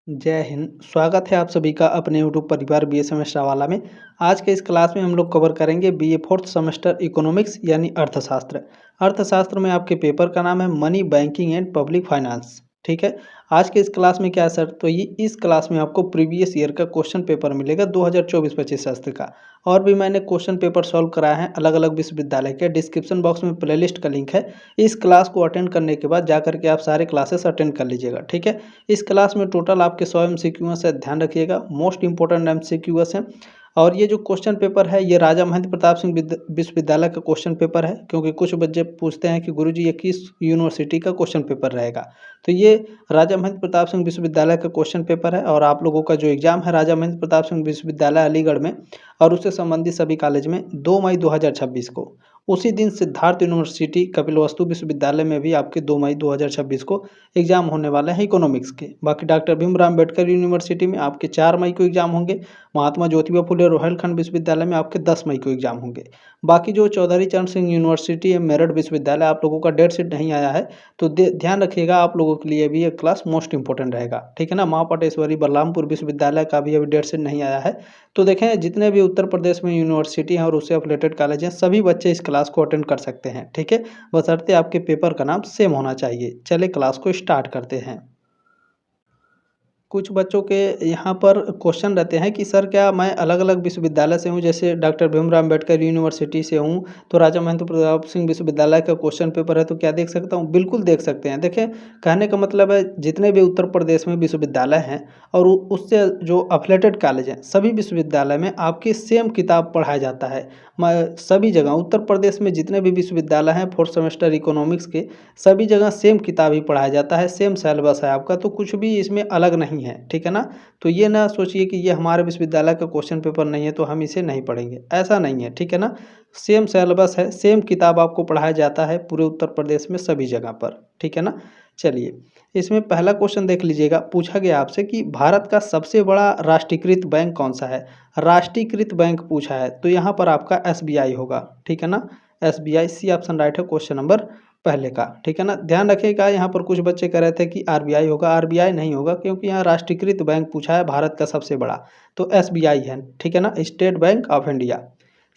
जय हिंद। स्वागत है आप सभी का अपने यूट्यूब परिवार बीए सेमेस्टर वाला में। आज के इस क्लास में हम लोग कवर करेंगे बीए फोर्थ सेमेस्टर इकोनॉमिक्स यानी अर्थशास्त्र। अर्थशास्त्र में आपके पेपर का नाम है money, banking and public finance. ठीक है। आज के इस क्लास में क्या है सर, तो ये इस क्लास में आपको प्रीवियस ईयर का क्वेश्चन पेपर मिलेगा 2024-25 शास्त्र का। और भी मैंने क्वेश्चन पेपर सॉल्व कराया है अलग अलग विश्वविद्यालय के। डिस्क्रिप्शन बॉक्स में प्लेलिस्ट का लिंक है। इस क्लास को अटेंड करने के बाद जाकर के आप सारे क्लासेस अटेंड कर लीजिएगा। ठीक है। इस क्लास में टोटल आपके 100 एमसीक्यूएस है, ध्यान रखिएगा, मोस्ट इंपॉर्टेंट एमसीक्यूएस हैं। और ये जो क्वेश्चन पेपर है ये राजा महेंद्र प्रताप सिंह विश्वविद्यालय का क्वेश्चन पेपर है, क्योंकि कुछ बच्चे पूछते हैं कि गुरुजी ये किस यूनिवर्सिटी का क्वेश्चन पेपर रहेगा। तो ये राजा महेंद्र प्रताप सिंह विश्वविद्यालय का क्वेश्चन पेपर है। और आप लोगों का जो एग्जाम है राजा महेंद्र प्रताप सिंह विश्वविद्यालय अलीगढ़ में और उससे संबंधित सभी कॉलेज में 2 मई 2026 को, उसी दिन सिद्धार्थ यूनिवर्सिटी कपिलवस्तु विश्वविद्यालय में भी आपके 2 मई 2026 को एग्जाम होने वाले हैं इकोनॉमिक्स के। बाकी डॉक्टर भीमराव अम्बेडकर यूनिवर्सिटी में आपके 4 मई को एग्जाम होंगे। महात्मा ज्योतिबा फुले रोहिलखंड विश्वविद्यालय में आपके 10 मई को एग्जाम होंगे। बाकी जो चौधरी चरण सिंह यूनिवर्सिटी है मेरठ विश्वविद्यालय, आप लोगों का डेट शीट नहीं आया है तो ध्यान रखिएगा, आप लोगों के लिए भी ये क्लास मोस्ट इंपॉर्टेंट रहेगा। ठीक है ना। माँ पटेश्वरी बलरामपुर विश्वविद्यालय का भी अभी डेट शीट नहीं आया है। तो देखें, जितने भी उत्तर प्रदेश में यूनिवर्सिटी हैं और उससे एफिलेटेड कॉलेज हैं सभी बच्चे इस क्लास को अटेंड कर सकते हैं। ठीक है। बशर्ते आपके पेपर का नाम सेम होना चाहिए। चलिए क्लास को स्टार्ट करते हैं। कुछ बच्चों के यहाँ पर क्वेश्चन रहते हैं कि सर क्या मैं अलग अलग विश्वविद्यालय से हूँ, जैसे डॉक्टर भीमराव अम्बेडकर यूनिवर्सिटी से हूँ तो राजा महेंद्र प्रताप सिंह विश्वविद्यालय का क्वेश्चन पेपर है तो क्या देख सकता हूँ? बिल्कुल देख सकते हैं। देखें, कहने का मतलब है जितने भी उत्तर प्रदेश में विश्वविद्यालय हैं और उससे जो अफिलेटेड कॉलेज हैं सभी विश्वविद्यालय में आपकी सेम किताब पढ़ाया जाता है। सभी जगह उत्तर प्रदेश में जितने भी विश्वविद्यालय हैं फोर्थ सेमेस्टर इकोनॉमिक्स के सभी जगह सेम किताब ही पढ़ाया जाता है, सेम सिलेबस है आपका, तो कुछ भी इसमें अलग नहीं है। ठीक है ना। तो ये ना सोचिए कि ये हमारे विश्वविद्यालय का क्वेश्चन पेपर नहीं है तो हम इसे नहीं पढ़ेंगे, ऐसा नहीं है। ठीक है ना। सेम सिलेबस है, सेम किताब आपको पढ़ाया जाता है पूरे उत्तर प्रदेश में सभी जगह पर। ठीक है ना। चलिए, इसमें पहला क्वेश्चन देख लीजिएगा। पूछा गया आपसे कि भारत का सबसे बड़ा राष्ट्रीयकृत बैंक कौन सा है। राष्ट्रीयकृत बैंक पूछा है तो यहाँ पर आपका एसबीआई होगा। ठीक है ना। एसबीआई, सी ऑप्शन राइट है क्वेश्चन नंबर पहले का। ठीक है ना। ध्यान रखिएगा, यहाँ पर कुछ बच्चे कह रहे थे कि आरबीआई होगा, आरबीआई नहीं होगा क्योंकि यहाँ राष्ट्रीयकृत बैंक पूछा है भारत का सबसे बड़ा, तो एसबीआई है। ठीक है ना, State Bank of India.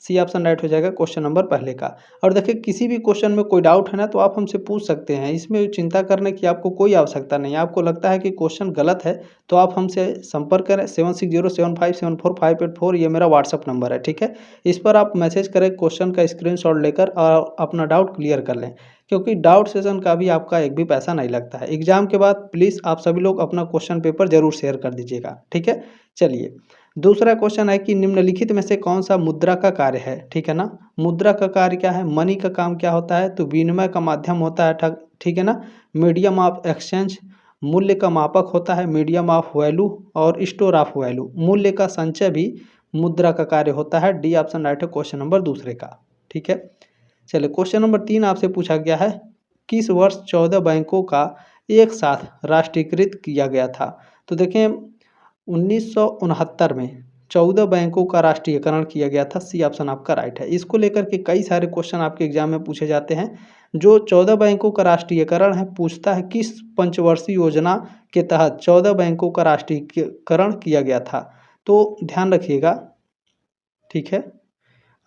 C option right हो जाएगा क्वेश्चन नंबर पहले का। और देखिए, किसी भी क्वेश्चन में कोई डाउट है ना तो आप हमसे पूछ सकते हैं, इसमें चिंता करने की आपको कोई आवश्यकता नहीं है। आपको लगता है कि क्वेश्चन गलत है तो आप हमसे संपर्क करें। 7607574584 ये मेरा व्हाट्सअप नंबर है। ठीक है। इस पर आप मैसेज करें, क्वेश्चन का स्क्रीनशॉट लेकर और अपना डाउट क्लियर कर लें, क्योंकि डाउट सेशन का भी आपका एक भी पैसा नहीं लगता है। एग्जाम के बाद प्लीज़ आप सभी लोग अपना क्वेश्चन पेपर जरूर शेयर कर दीजिएगा। ठीक है। चलिए, दूसरा क्वेश्चन है कि निम्नलिखित में से कौन सा मुद्रा का कार्य है। ठीक है ना। मुद्रा का कार्य क्या है, मनी का काम क्या होता है, तो विनिमय का माध्यम होता है। ठीक है ना। मीडियम ऑफ एक्सचेंज, मूल्य का मापक होता है, मीडियम ऑफ वैल्यू, और स्टोर ऑफ वैल्यू, मूल्य का संचय भी मुद्रा का कार्य होता है। डी ऑप्शन राइट है क्वेश्चन नंबर दूसरे का। ठीक है। चलिए, क्वेश्चन नंबर 3 आपसे पूछा गया है, किस वर्ष 14 बैंकों का एक साथ राष्ट्रीयकृत किया गया था। तो देखें, 1969 में 14 बैंकों का राष्ट्रीयकरण किया गया था। सी ऑप्शन आपका राइट है। इसको लेकर के कई सारे क्वेश्चन आपके एग्जाम में पूछे जाते हैं। जो 14 बैंकों का राष्ट्रीयकरण है पूछता है किस पंचवर्षीय योजना के तहत 14 बैंकों का राष्ट्रीयकरण किया गया था। तो ध्यान रखिएगा। ठीक है।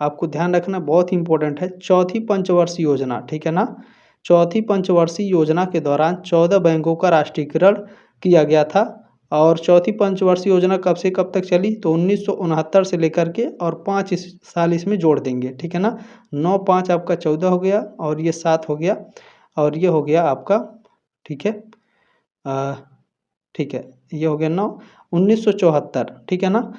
आपको ध्यान रखना बहुत ही इंपॉर्टेंट है, चौथी पंचवर्षीय योजना। ठीक है ना। चौथी पंचवर्षीय योजना के दौरान 14 बैंकों का राष्ट्रीयकरण किया गया था। और चौथी पंचवर्षीय योजना कब से कब तक चली, तो 1969 से लेकर के और 5 साल इसमें जोड़ देंगे। ठीक है ना। 9 5 आपका 14 हो गया और ये 7 हो गया और ये हो गया आपका। ठीक है। ठीक है, ये हो गया 9, 1974। ठीक है ना।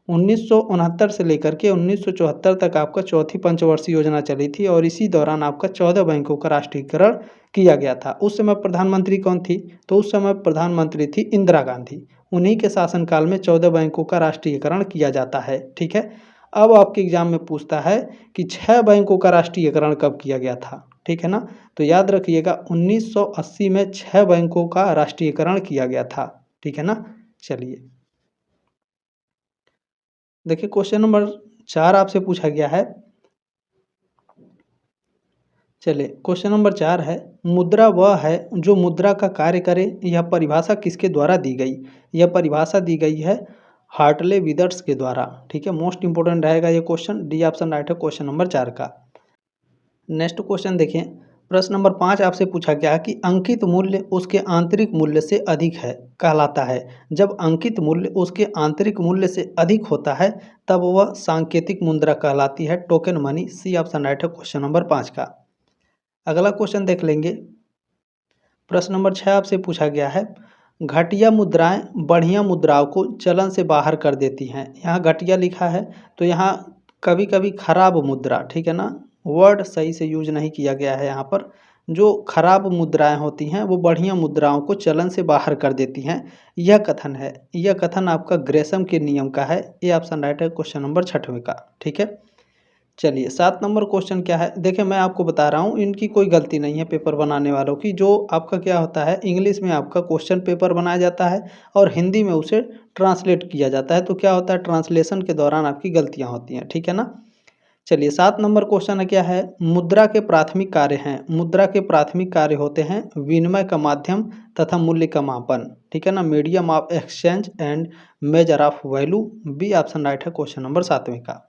1969 से लेकर के 1974 तक आपका चौथी पंचवर्षीय योजना चली थी और इसी दौरान आपका 14 बैंकों का राष्ट्रीयकरण किया गया था। उस समय प्रधानमंत्री कौन थी, तो उस समय प्रधानमंत्री थी इंदिरा गांधी। उन्हीं के शासनकाल में 14 बैंकों का राष्ट्रीयकरण किया जाता है। ठीक है। अब आपके एग्जाम में पूछता है कि 6 बैंकों का राष्ट्रीयकरण कब किया गया था। ठीक है ना। तो याद रखिएगा, 1980 में 6 बैंकों का राष्ट्रीयकरण किया गया था। ठीक है ना। चलिए, देखिए, क्वेश्चन नंबर 4 आपसे पूछा गया है, चलिए क्वेश्चन नंबर 4 है, मुद्रा वह है जो मुद्रा का कार्य करे। यह परिभाषा किसके द्वारा दी गई? यह परिभाषा दी गई है हार्टले विदर्स के द्वारा। ठीक है, मोस्ट इंपोर्टेंट रहेगा ये क्वेश्चन। डी ऑप्शन राइट है क्वेश्चन नंबर 4 का। नेक्स्ट क्वेश्चन देखिए, प्रश्न नंबर 5 आपसे पूछा गया है कि अंकित मूल्य उसके आंतरिक मूल्य से अधिक है कहलाता है। जब अंकित मूल्य उसके आंतरिक मूल्य से अधिक होता है तब वह सांकेतिक मुद्रा कहलाती है, token money. C option right है क्वेश्चन नंबर 5 का। अगला क्वेश्चन देख लेंगे, प्रश्न नंबर 6 आपसे पूछा गया है, घटिया मुद्राएं बढ़िया मुद्राओं को चलन से बाहर कर देती हैं। यहाँ घटिया लिखा है तो यहाँ कभी कभी खराब मुद्रा, ठीक है ना, वर्ड सही से यूज नहीं किया गया है यहाँ पर। जो खराब मुद्राएं होती हैं वो बढ़िया मुद्राओं को चलन से बाहर कर देती हैं, यह कथन है। यह कथन आपका ग्रेसम के नियम का है। ये ऑप्शन राइट है क्वेश्चन नंबर 6वें का। ठीक है, चलिए 7 नंबर क्वेश्चन क्या है, देखिए मैं आपको बता रहा हूँ, इनकी कोई गलती नहीं है पेपर बनाने वालों की। जो आपका क्या होता है, इंग्लिश में आपका क्वेश्चन पेपर बनाया जाता है और हिंदी में उसे ट्रांसलेट किया जाता है। तो क्या होता है, ट्रांसलेशन के दौरान आपकी गलतियाँ होती हैं। ठीक है ना। चलिए 7 नंबर क्वेश्चन है क्या है, मुद्रा के प्राथमिक कार्य हैं। मुद्रा के प्राथमिक कार्य होते हैं विनिमय का माध्यम तथा मूल्य का मापन। ठीक है ना, medium of exchange and measure of value. B option right है क्वेश्चन नंबर 7वें का।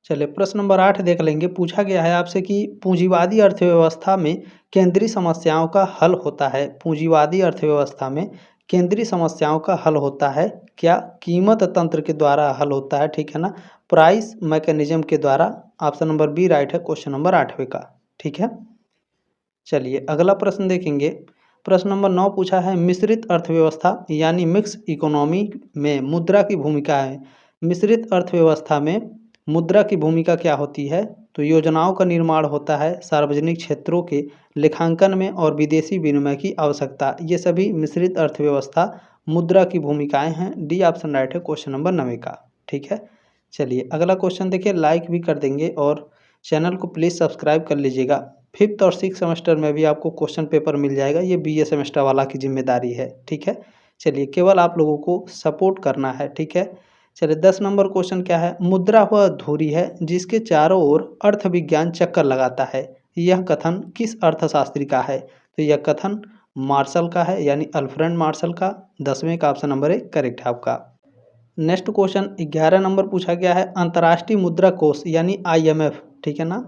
चलिए प्रश्न नंबर 8 देख लेंगे, पूछा गया है आपसे कि पूंजीवादी अर्थव्यवस्था में केंद्रीय समस्याओं का हल होता है। पूंजीवादी अर्थव्यवस्था में केंद्रीय समस्याओं का हल होता है क्या? कीमत तंत्र के द्वारा हल होता है, ठीक है ना, प्राइस मैकेनिज्म के द्वारा। ऑप्शन नंबर बी राइट है क्वेश्चन नंबर 8वें का। ठीक है, चलिए अगला प्रश्न देखेंगे, प्रश्न नंबर 9 पूछा है, मिश्रित अर्थव्यवस्था यानी मिक्स इकोनॉमी में मुद्रा की भूमिका है। मिश्रित अर्थव्यवस्था में मुद्रा की भूमिका क्या होती है? तो योजनाओं का निर्माण होता है, सार्वजनिक क्षेत्रों के लेखांकन में और विदेशी विनिमय की आवश्यकता। ये सभी मिश्रित अर्थव्यवस्था मुद्रा की भूमिकाएं हैं। डी ऑप्शन राइट है क्वेश्चन नंबर 9 का। ठीक है, चलिए अगला क्वेश्चन देखिए, लाइक भी कर देंगे और चैनल को प्लीज़ सब्सक्राइब कर लीजिएगा। 5th और 6th सेमेस्टर में भी आपको क्वेश्चन पेपर मिल जाएगा, ये BA सेमेस्टर वाला की जिम्मेदारी है। ठीक है, चलिए केवल आप लोगों को सपोर्ट करना है। ठीक है, चलिए 10 नंबर क्वेश्चन क्या है, मुद्रा वह धुरी है जिसके चारों ओर अर्थविज्ञान चक्कर लगाता है। यह कथन किस अर्थशास्त्री का है? तो यह कथन मार्शल का है, यानी अल्फ्रेड मार्शल का। 10वें का ऑप्शन नंबर 1 करेक्ट है आपका। नेक्स्ट क्वेश्चन 11 नंबर पूछा गया है, अंतर्राष्ट्रीय मुद्रा कोष यानी IMF, ठीक है ना,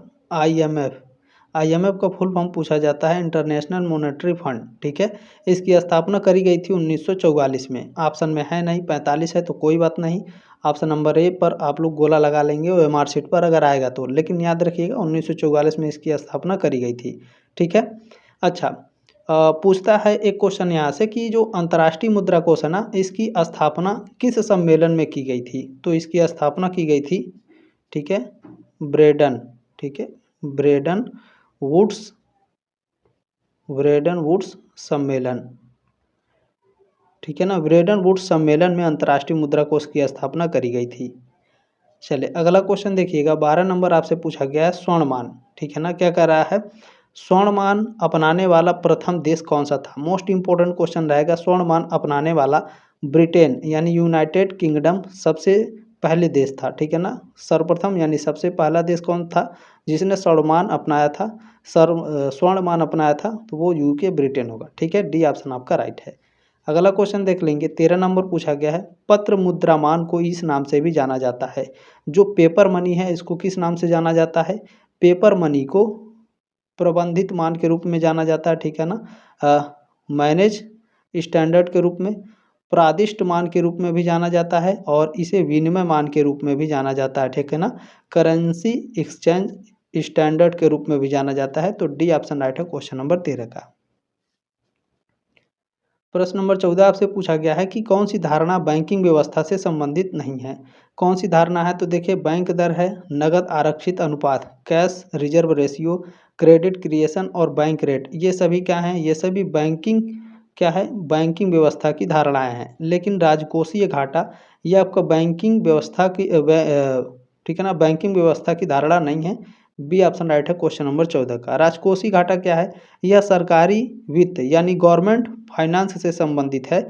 IMF का फुल फॉर्म पूछा जाता है इंटरनेशनल मॉनेटरी फंड। ठीक है, इसकी स्थापना करी गई थी 1944 में। ऑप्शन में है नहीं, 45 है तो कोई बात नहीं। ऑप्शन नंबर ए पर आप लोग गोला लगा लेंगे OMR शीट पर अगर आएगा तो, लेकिन याद रखिएगा 1944 में इसकी स्थापना करी गई थी। ठीक है, अच्छा पूछता है एक क्वेश्चन यहाँ से कि जो अंतर्राष्ट्रीय मुद्रा कोष है ना, इसकी स्थापना किस सम्मेलन में की गई थी? तो इसकी स्थापना की गई थी, ठीक है, ब्रेडन, ठीक है, ब्रेडन वुड्स सम्मेलन। ठीक है ना, ब्रेडन वुड्स सम्मेलन में अंतर्राष्ट्रीय मुद्रा कोष की स्थापना करी गई थी। चलिए अगला क्वेश्चन देखिएगा, 12 नंबर आपसे पूछा गया है स्वर्णमान। ठीक है ना, क्या कह रहा है, स्वर्णमान अपनाने वाला प्रथम देश कौन सा था? मोस्ट इंपोर्टेंट क्वेश्चन रहेगा। स्वर्णमान अपनाने वाला ब्रिटेन यानी यूनाइटेड किंगडम सबसे पहले देश था। ठीक है ना, सर्वप्रथम यानी सबसे पहला देश कौन था जिसने स्वर्णमान अपनाया था? स्वर्णमान अपनाया था तो वो UK ब्रिटेन होगा। ठीक है, डी ऑप्शन आपका राइट है। अगला क्वेश्चन देख लेंगे, 13 नंबर पूछा गया है, पत्र मुद्रामान को इस नाम से भी जाना जाता है। जो पेपर मनी है इसको किस नाम से जाना जाता है? पेपर मनी को प्रबंधित मान के रूप में जाना जाता है। ठीक है ना, मैनेज स्टैंडर्ड के रूप में, प्रादिष्ट मान के रूप में भी जाना जाता है और इसे विनिमय मान के रूप में भी जाना जाता है। ठीक है ना, करेंसी एक्सचेंज स्टैंडर्ड के रूप में भी जाना जाता है। तो डी ऑप्शन राइट है क्वेश्चन नंबर 13 का। प्रश्न नंबर 14 आपसे पूछा गया है कि कौन सी धारणा बैंकिंग व्यवस्था से संबंधित नहीं है? कौन सी धारणा है? तो देखिए, बैंक दर है, नगद आरक्षित अनुपात, cash reserve ratio, credit creation और बैंक रेट। ये सभी क्या हैं? ये सभी बैंकिंग क्या है, बैंकिंग व्यवस्था की धारणाएं हैं। लेकिन राजकोषीय घाटा ये आपका बैंकिंग व्यवस्था की ठीक है ना, बैंकिंग व्यवस्था की धारणा नहीं है। बी ऑप्शन राइट है क्वेश्चन नंबर 14 का। राजकोषीय घाटा क्या है? यह सरकारी वित्त यानी गवर्नमेंट फाइनेंस से संबंधित है,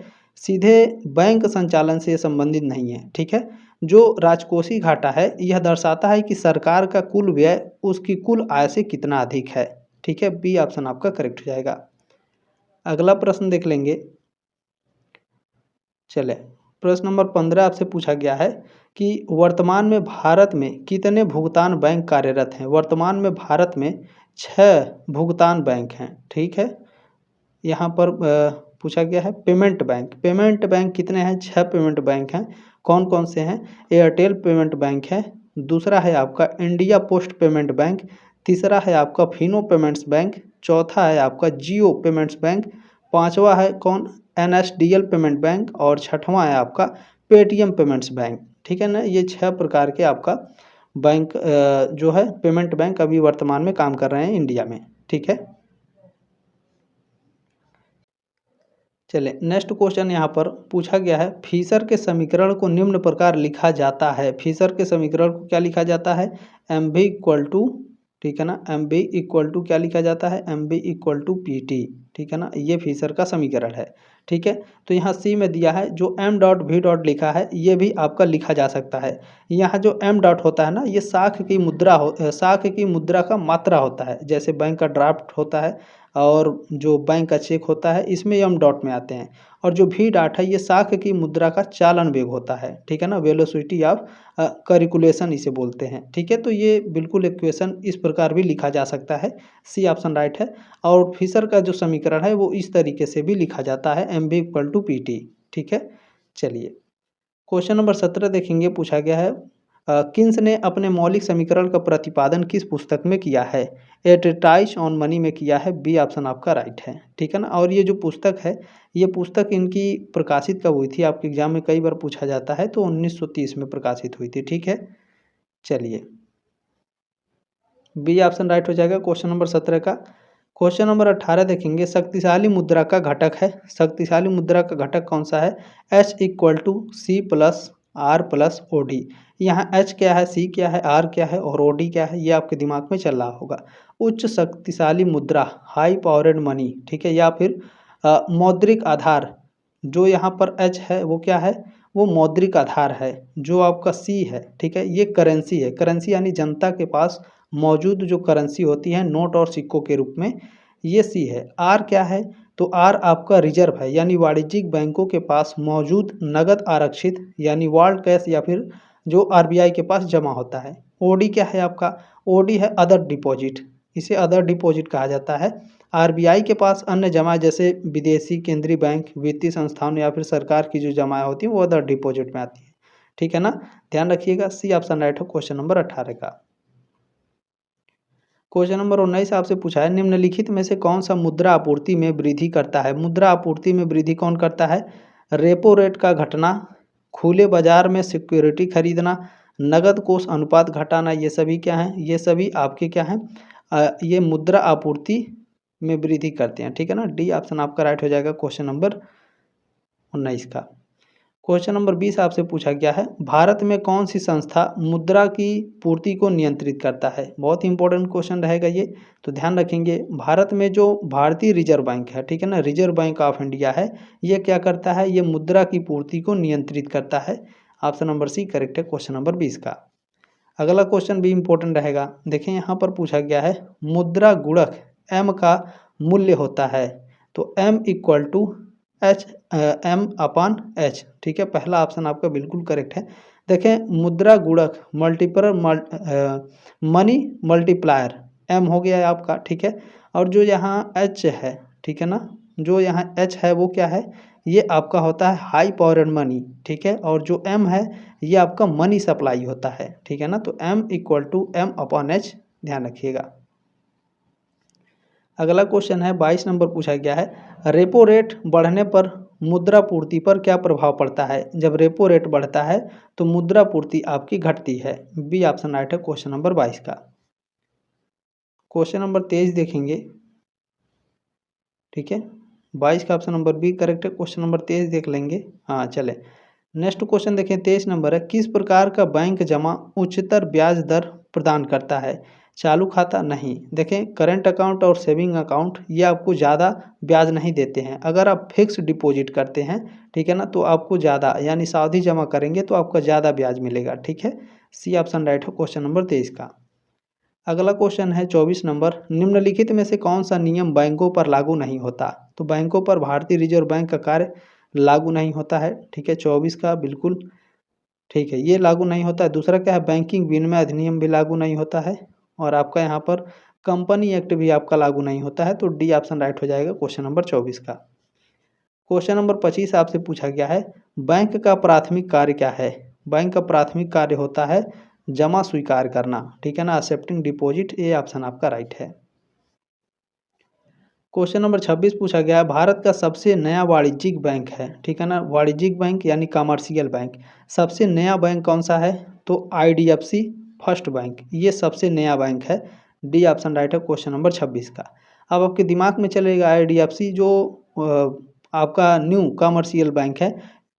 सीधे बैंक संचालन से संबंधित नहीं है। ठीक है, जो राजकोषीय घाटा है यह दर्शाता है कि सरकार का कुल व्यय उसकी कुल आय से कितना अधिक है। ठीक है, बी ऑप्शन आपका करेक्ट हो जाएगा। अगला प्रश्न देख लेंगे। चले, प्रश्न नंबर 15 आपसे पूछा गया है कि वर्तमान में भारत में कितने भुगतान बैंक कार्यरत हैं। वर्तमान में भारत में 6 भुगतान बैंक हैं। ठीक है, यहाँ पर पूछा गया है पेमेंट बैंक। पेमेंट बैंक कितने हैं? 6 पेमेंट बैंक हैं। कौन कौन से हैं? एयरटेल पेमेंट बैंक है, दूसरा है आपका इंडिया पोस्ट पेमेंट बैंक, तीसरा है आपका फिनो पेमेंट्स बैंक, चौथा है आपका जियो पेमेंट्स बैंक, पांचवा है कौन? एनएसडीएल पेमेंट बैंक, और छठवां है आपका पेटीएम पेमेंट्स बैंक। ठीक है ना, ये 6 प्रकार के आपका बैंक जो है पेमेंट बैंक अभी वर्तमान में काम कर रहे हैं इंडिया में। ठीक है, चलिए नेक्स्ट क्वेश्चन यहाँ पर पूछा गया है फिशर के समीकरण को निम्न प्रकार लिखा जाता है। फिशर के समीकरण को क्या लिखा जाता है? एम बी इक्वल टू, ठीक है ना, एम बी इक्वल टू क्या लिखा जाता है? M B equal to P T. ठीक है ना, ये फिशर का समीकरण है। ठीक है, तो यहाँ सी में दिया है जो एम डॉट वी डॉट लिखा है ये भी आपका लिखा जा सकता है। यहाँ जो एम डॉट होता है ना, ये साख की मुद्रा साख की मुद्रा का मात्रा होता है। जैसे बैंक का ड्राफ्ट होता है और जो बैंक का चेक होता है इसमें एम डॉट में आते हैं। और जो वी डॉट है ये साख की मुद्रा का चालन वेग होता है। ठीक है ना, वेलोसिटी ऑफ कैलकुलेशन इसे बोलते हैं। ठीक है, तो ये बिल्कुल इक्वेशन इस प्रकार भी लिखा जा सकता है। सी ऑप्शन राइट है। और फिशर का जो समीकरण है वो इस तरीके से भी लिखा जाता है, M B equal to P T. ठीक है, चलिए क्वेश्चन नंबर 17 देखेंगे। पूछा गया है किन्स ने अपने मौलिक समीकरण का प्रतिपादन किस पुस्तक में किया है? ए ट्रीटाइज ऑन मनी में किया है। बी ऑप्शन आपका राइट है। ठीक है ना, और ये जो पुस्तक है ये पुस्तक इनकी प्रकाशित कब हुई थी? आपके एग्जाम में कई बार पूछा जाता है, तो 1930 में प्रकाशित हुई थी। ठीक है, चलिए बी ऑप्शन राइट हो जाएगा क्वेश्चन नंबर 17 का। क्वेश्चन नंबर 18 देखेंगे। शक्तिशाली मुद्रा का घटक है। शक्तिशाली मुद्रा का घटक कौन सा है? H equal to C plus R plus O D. यहाँ एच क्या है, सी क्या है, आर क्या है और ओ डी क्या है, ये आपके दिमाग में चल रहा होगा। उच्च शक्तिशाली मुद्रा, हाई पावरेड मनी। ठीक है, या फिर मौद्रिक आधार। जो यहाँ पर एच है वो क्या है? वो मौद्रिक आधार है। जो आपका सी है, ठीक है, ये करेंसी है। करेंसी यानी जनता के पास मौजूद जो करेंसी होती है नोट और सिक्कों के रूप में, ये सी है। आर क्या है? तो आर आपका रिजर्व है, यानी वाणिज्यिक बैंकों के पास मौजूद नगद आरक्षित यानी वाल्ड कैश या फिर जो आरबीआई के पास जमा होता है। ओडी क्या है आपका? ओडी है अदर डिपॉजिट, इसे अदर डिपॉजिट कहा जाता है। आरबीआई के पास अन्य जमा जैसे विदेशी केंद्रीय बैंक, वित्तीय संस्थान या फिर सरकार की जो जमाएं होती हैं वो अदर डिपॉजिट में आती है। ठीक है ना, ध्यान रखिएगा। सी ऑप्शन राइट हो क्वेश्चन नंबर 18 का। क्वेश्चन नंबर 19 आपसे पूछा है निम्नलिखित में से कौन सा मुद्रा आपूर्ति में वृद्धि करता है? मुद्रा आपूर्ति में वृद्धि कौन करता है? रेपो रेट का घटना, खुले बाजार में सिक्योरिटी खरीदना, नगद कोष अनुपात घटाना, ये सभी क्या हैं? ये सभी आपके क्या हैं? ये मुद्रा आपूर्ति में वृद्धि करते हैं। ठीक है ना, डी ऑप्शन आपका राइट हो जाएगा क्वेश्चन नंबर 19 का। क्वेश्चन नंबर 20 आपसे पूछा गया है भारत में कौन सी संस्था मुद्रा की पूर्ति को नियंत्रित करता है? बहुत इंपॉर्टेंट क्वेश्चन रहेगा ये, तो ध्यान रखेंगे। भारत में जो भारतीय रिजर्व बैंक है, ठीक है ना, रिजर्व बैंक ऑफ इंडिया है, ये क्या करता है? ये मुद्रा की पूर्ति को नियंत्रित करता है। ऑप्शन नंबर सी करेक्ट है क्वेश्चन नंबर 20 का। अगला क्वेश्चन भी इंपॉर्टेंट रहेगा। देखें यहाँ पर पूछा गया है मुद्रा गुणक एम का मूल्य होता है, तो M equal to H M upon H. ठीक है, पहला ऑप्शन आपका बिल्कुल करेक्ट है। देखें मुद्रा गुणक मल्टीपल मनी मल्टीप्लायर एम हो गया है आपका। ठीक है, और जो यहाँ एच है, ठीक है ना, जो यहाँ एच है वो क्या है? ये आपका होता है हाई पावरेड मनी। ठीक है, और जो एम है ये आपका मनी सप्लाई होता है। ठीक है ना, तो M equal to M upon H, ध्यान रखिएगा। अगला क्वेश्चन है 22 नंबर पूछा गया है रेपो रेट बढ़ने पर मुद्रा पूर्ति पर क्या प्रभाव पड़ता है? जब रेपो रेट बढ़ता है तो मुद्रा पूर्ति आपकी घटती है। बी ऑप्शन राइट है क्वेश्चन नंबर 22 का। क्वेश्चन नंबर 23 देखेंगे। ठीक है, 22 का ऑप्शन नंबर बी करेक्ट है। क्वेश्चन नंबर 23 देख लेंगे। हाँ चले, नेक्स्ट क्वेश्चन देखें। 23 नंबर है किस प्रकार का बैंक जमा उच्चतर ब्याज दर प्रदान करता है? चालू खाता नहीं। देखें, करंट अकाउंट और सेविंग अकाउंट ये आपको ज़्यादा ब्याज नहीं देते हैं। अगर आप फिक्स डिपॉजिट करते हैं, ठीक है ना, तो आपको ज़्यादा यानी सावधि जमा करेंगे तो आपका ज़्यादा ब्याज मिलेगा। ठीक है, सी ऑप्शन राइट है क्वेश्चन नंबर 23 का। अगला क्वेश्चन है 24 नंबर, निम्नलिखित में से कौन सा नियम बैंकों पर लागू नहीं होता? तो बैंकों पर भारतीय रिजर्व बैंक का कार्य लागू नहीं होता है। ठीक है, 24 का बिल्कुल ठीक है, ये लागू नहीं होता है। दूसरा क्या है, बैंकिंग विनिमय अधिनियम भी लागू नहीं होता है। और आपका यहाँ पर कंपनी एक्ट भी आपका लागू नहीं होता है। तो डी ऑप्शन राइट हो जाएगा क्वेश्चन नंबर 24 का। क्वेश्चन नंबर 25 आपसे पूछा गया है, बैंक का प्राथमिक कार्य क्या है? बैंक का प्राथमिक कार्य होता है जमा स्वीकार करना। ठीक है ना, एक्सेप्टिंग डिपॉजिट, ये ऑप्शन आपका राइट है। क्वेश्चन नंबर 26 पूछा गया है, भारत का सबसे नया वाणिज्यिक बैंक है। ठीक है ना, वाणिज्यिक बैंक यानी कमर्शियल बैंक। सबसे नया बैंक कौन सा है? तो IDFC फर्स्ट बैंक, ये सबसे नया बैंक है। डी ऑप्शन राइट है क्वेश्चन नंबर 26 का। अब आपके दिमाग में चलेगा IDFC जो आपका न्यू कमर्शियल बैंक है,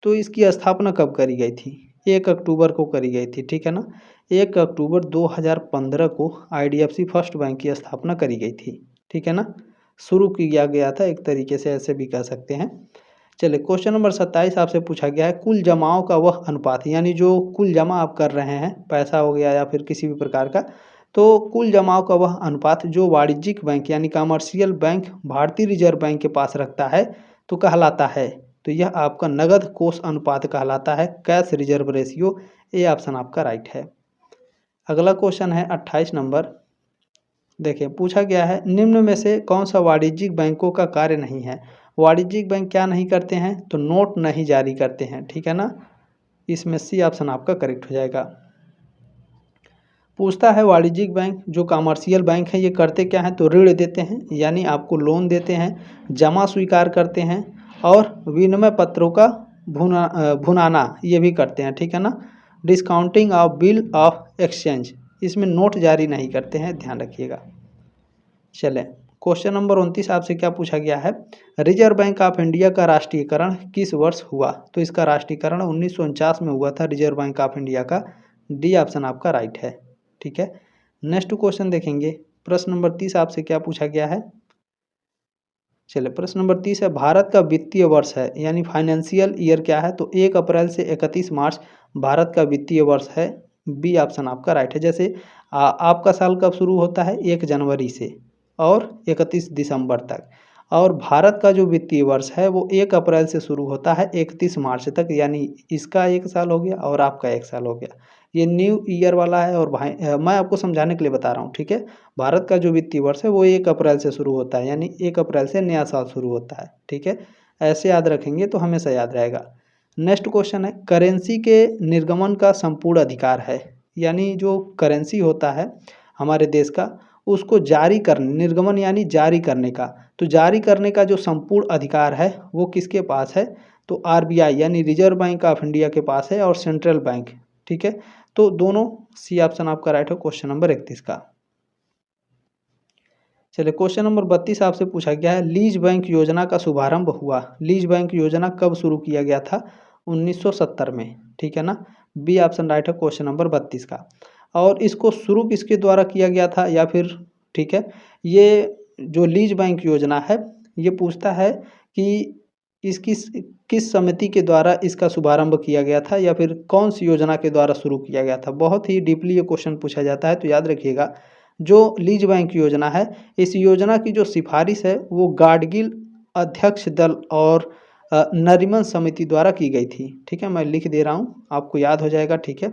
तो इसकी स्थापना कब करी गई थी? 1 अक्टूबर को करी गई थी। ठीक है ना, 1 अक्टूबर 2015 को IDFC फर्स्ट बैंक की स्थापना करी गई थी। ठीक है ना, शुरू किया गया था, एक तरीके से ऐसे भी कह सकते हैं। चलिए, क्वेश्चन नंबर 27 आपसे पूछा गया है, कुल जमाओं का वह अनुपात, यानी जो कुल जमा आप कर रहे हैं, पैसा हो गया या फिर किसी भी प्रकार का, तो कुल जमाओं का वह अनुपात जो वाणिज्यिक बैंक यानी कमर्शियल बैंक भारतीय रिजर्व बैंक के पास रखता है तो कहलाता है। तो यह आपका नगद कोष अनुपात कहलाता है, कैश रिजर्व रेशियो। ये ऑप्शन आपका राइट है। अगला क्वेश्चन है 28 नंबर। देखिए, पूछा गया है, निम्न में से कौन सा वाणिज्यिक बैंकों का कार्य नहीं है? वाणिज्यिक बैंक क्या नहीं करते हैं? तो नोट नहीं जारी करते हैं। ठीक है ना, इसमें सी ऑप्शन आपका करेक्ट हो जाएगा। पूछता है, वाणिज्यिक बैंक जो कमर्शियल बैंक है ये करते क्या हैं? तो ऋण देते हैं, यानी आपको लोन देते हैं, जमा स्वीकार करते हैं और विनिमय पत्रों का भुनाना ये भी करते हैं। ठीक है ना, discounting of bill of exchange, इसमें नोट जारी नहीं करते हैं, ध्यान रखिएगा। चलें, क्वेश्चन नंबर 29 आपसे क्या पूछा गया है, रिजर्व बैंक ऑफ इंडिया का राष्ट्रीयकरण किस वर्ष हुआ? तो इसका राष्ट्रीयकरण 1949 में हुआ था, रिजर्व बैंक ऑफ इंडिया का। डी ऑप्शन आपका राइट है। ठीक है, नेक्स्ट क्वेश्चन देखेंगे। प्रश्न नंबर 30 आपसे क्या पूछा गया है? चलिए, प्रश्न नंबर 30 है, भारत का वित्तीय वर्ष है यानी फाइनेंशियल ईयर क्या है? तो 1 अप्रैल से 31 मार्च भारत का वित्तीय वर्ष है। बी ऑप्शन आपका राइट है। जैसे आपका साल कब शुरू होता है? 1 जनवरी से और 31 दिसंबर तक। और भारत का जो वित्तीय वर्ष है वो 1 अप्रैल से शुरू होता है 31 मार्च तक, यानी इसका 1 साल हो गया और आपका 1 साल हो गया। ये न्यू ईयर वाला है। और भाई मैं आपको समझाने के लिए बता रहा हूँ। ठीक है, भारत का जो वित्तीय वर्ष है वो 1 अप्रैल से शुरू होता है, यानी 1 अप्रैल से नया साल शुरू होता है। ठीक है, ऐसे याद रखेंगे तो हमेशा याद रहेगा। नेक्स्ट क्वेश्चन है, करेंसी के निर्गमन का संपूर्ण अधिकार है, यानी जो करेंसी होता है हमारे देश का उसको जारी करने, निर्गमन यानी जारी करने का, तो जारी करने का जो संपूर्ण अधिकार है वो किसके पास है? तो RBI यानी रिजर्व बैंक ऑफ इंडिया के पास है और सेंट्रल बैंक। ठीक है, तो दोनों, सी ऑप्शन आपका राइट है क्वेश्चन नंबर 31 का। चलिए, क्वेश्चन नंबर 32 आपसे पूछा गया है, लीज बैंक योजना का शुभारंभ हुआ। लीज बैंक योजना कब शुरू किया गया था? 1970 में। ठीक है ना, बी ऑप्शन राइट है क्वेश्चन नंबर 32 का। और इसको शुरू किसके द्वारा किया गया था या फिर, ठीक है, ये जो लीज बैंक योजना है ये पूछता है कि इसकी किस समिति के द्वारा इसका शुभारंभ किया गया था या फिर कौन सी योजना के द्वारा शुरू किया गया था। बहुत ही डीपली ये क्वेश्चन पूछा जाता है, तो याद रखिएगा, जो लीज बैंक योजना है इस योजना की जो सिफारिश है वो गाडगिल अध्यक्ष दल और नरीमन समिति द्वारा की गई थी। ठीक है, मैं लिख दे रहा हूँ, आपको याद हो जाएगा। ठीक है,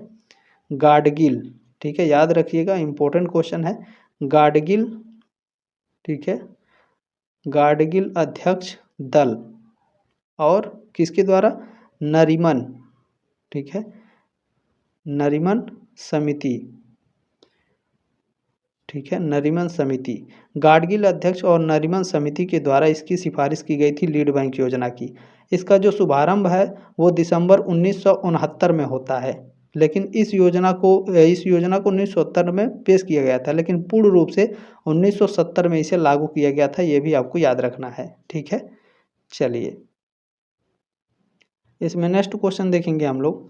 गाडगिल, ठीक है, याद रखिएगा, इंपॉर्टेंट क्वेश्चन है। गाडगिल, ठीक है, गाडगिल अध्यक्ष दल और किसके द्वारा? नरीमन, ठीक है, नरीमन समिति। ठीक है, नरीमन समिति, गाडगिल अध्यक्ष और नरीमन समिति के द्वारा इसकी सिफारिश की गई थी लीड बैंक योजना की। इसका जो शुभारंभ है वो दिसंबर 1969 में होता है, लेकिन इस योजना को 1970 में पेश किया गया था, लेकिन पूर्ण रूप से 1970 में इसे लागू किया गया था, ये भी आपको याद रखना है। ठीक है, चलिए इसमें नेक्स्ट क्वेश्चन देखेंगे हम लोग।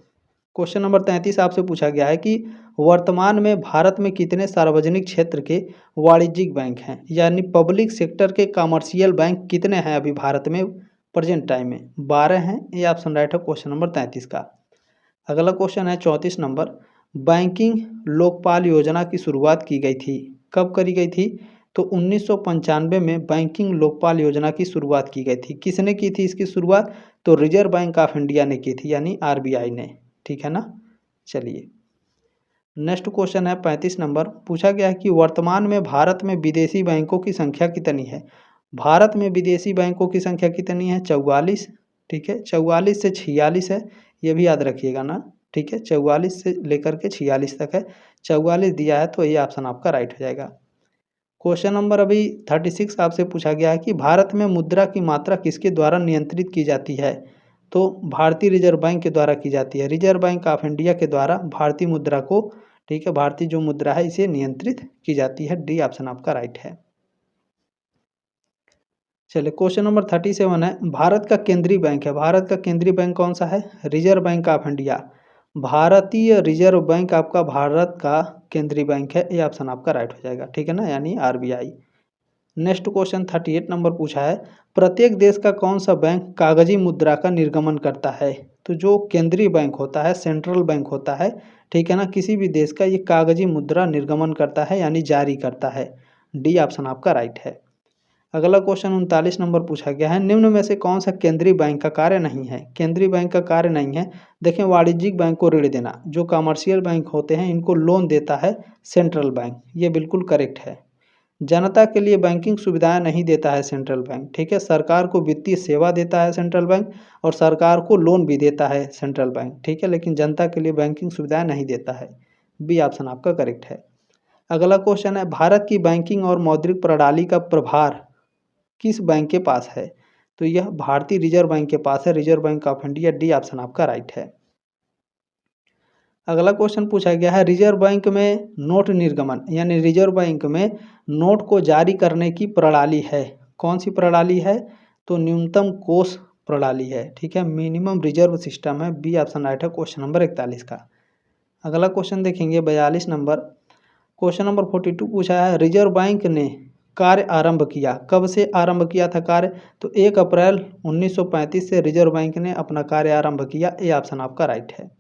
क्वेश्चन नंबर 33 आपसे पूछा गया है कि वर्तमान में भारत में कितने सार्वजनिक क्षेत्र के वाणिज्यिक बैंक हैं, यानी पब्लिक सेक्टर के कमर्शियल बैंक कितने हैं अभी भारत में प्रेजेंट टाइम में? 12 हैं। ये ऑप्शन राइट है क्वेश्चन नंबर 33 का। अगला क्वेश्चन है 34 नंबर, बैंकिंग लोकपाल योजना की शुरुआत की गई थी, कब करी गई थी? तो 1995 में बैंकिंग लोकपाल योजना की शुरुआत की गई थी। किसने की थी इसकी शुरुआत? तो रिजर्व बैंक ऑफ इंडिया ने की थी, यानी आरबीआई ने। ठीक है ना। चलिए नेक्स्ट क्वेश्चन है 35 नंबर, पूछा गया है कि वर्तमान में भारत में विदेशी बैंकों की संख्या कितनी है? भारत में विदेशी बैंकों की संख्या कितनी है? 44। ठीक है, 44 से 46 है, ये भी याद रखिएगा ना। ठीक है, 44 से लेकर के 46 तक है, 44 दिया है तो ये ऑप्शन आपका राइट हो जाएगा। क्वेश्चन नंबर अभी 36 आपसे पूछा गया है कि भारत में मुद्रा की मात्रा किसके द्वारा नियंत्रित की जाती है? तो भारतीय रिजर्व बैंक के द्वारा की जाती है। रिजर्व बैंक ऑफ इंडिया के द्वारा भारतीय मुद्रा को, ठीक है, भारतीय जो मुद्रा है इसे नियंत्रित की जाती है। डी ऑप्शन आपका राइट है। चलिए क्वेश्चन नंबर 37 है, भारत का केंद्रीय बैंक है। भारत का केंद्रीय बैंक कौन सा है? Reserve bank of India. भारतीय रिजर्व बैंक आपका भारत का केंद्रीय बैंक है, ये ऑप्शन आपका राइट हो जाएगा। ठीक है ना, यानी आरबीआई। नेक्स्ट क्वेश्चन 38 नंबर पूछा है, प्रत्येक देश का कौन सा बैंक कागजी मुद्रा का निर्गमन करता है? तो जो केंद्रीय बैंक होता है, सेंट्रल बैंक होता है, ठीक है ना, किसी भी देश का ये कागजी मुद्रा निर्गमन करता है, यानी जारी करता है। डी ऑप्शन आपका राइट है। अगला क्वेश्चन 39 नंबर पूछा गया है, निम्न में से कौन सा केंद्रीय बैंक का कार्य नहीं है? केंद्रीय बैंक का कार्य नहीं है, देखें, वाणिज्यिक बैंक को ऋण देना। जो कमर्शियल बैंक होते हैं इनको लोन देता है सेंट्रल बैंक, ये बिल्कुल करेक्ट है। जनता के लिए बैंकिंग सुविधाएं नहीं देता है सेंट्रल बैंक, ठीक है, सरकार को वित्तीय सेवा देता है सेंट्रल बैंक और सरकार को लोन भी देता है सेंट्रल बैंक, ठीक है, लेकिन जनता के लिए बैंकिंग सुविधाएं नहीं देता है। बी ऑप्शन आपका करेक्ट है। अगला क्वेश्चन है, भारत की बैंकिंग और मौद्रिक प्रणाली का प्रभार किस बैंक के पास है? तो यह भारतीय रिजर्व बैंक के पास है, reserve bank of India. D option आपका राइट है। अगला क्वेश्चन पूछा गया है, रिजर्व बैंक में नोट निर्गमन, यानी रिजर्व बैंक में नोट को जारी करने की प्रणाली है, कौन सी प्रणाली है? तो न्यूनतम कोष प्रणाली है, ठीक है, मिनिमम रिजर्व सिस्टम है। बी ऑप्शन राइट है क्वेश्चन नंबर 41 का। अगला क्वेश्चन देखेंगे 42 नंबर, क्वेश्चन नंबर 42 पूछा है, रिजर्व बैंक ने कार्य आरंभ किया, कब से आरंभ किया था कार्य? तो 1 अप्रैल 1935 से रिजर्व बैंक ने अपना कार्य आरंभ किया। ए ऑप्शन आपका राइट है।